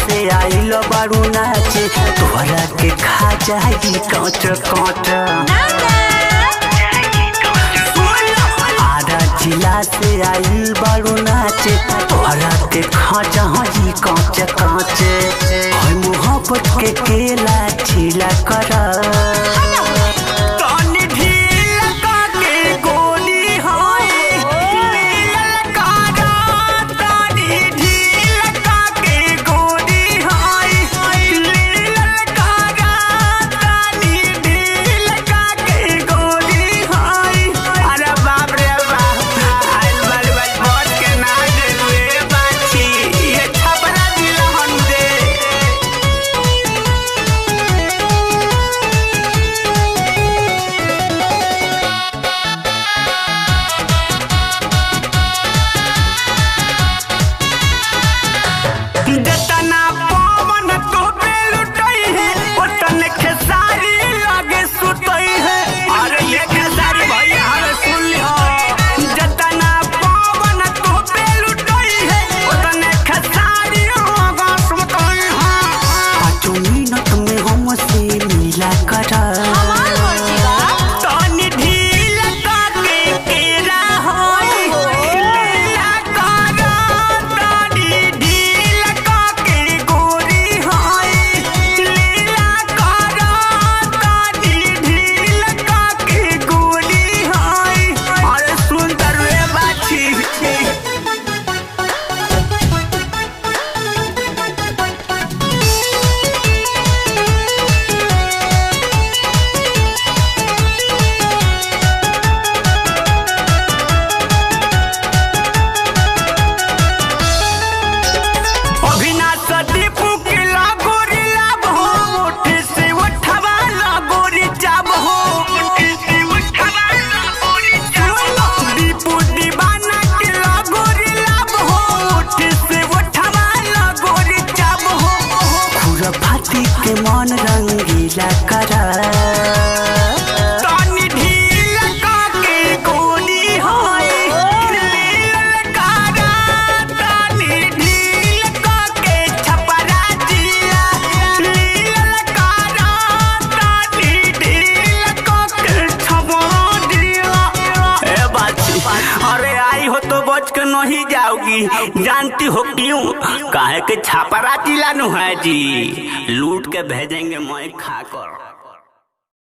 से आइल बारू नाचे तोहरा के खा जाई कांच कांच। आरा जिला से आइल बारू नाचे तोहरा के खा जाई कांच कांच। मोहब्बत के केला छिला कर के मन रंगीला करा तानी ढील काके गोली होय लील करा तानी ढील काके छपरा जिया लील करा तानी ढील काके छपरा जिया। ए बाची अरे आई हो तो बच के नहीं जाओगी, जानती हो क्यों? काहे के छापरा जिला नु है जी, लूट के भेजेंगे मैं खाकर।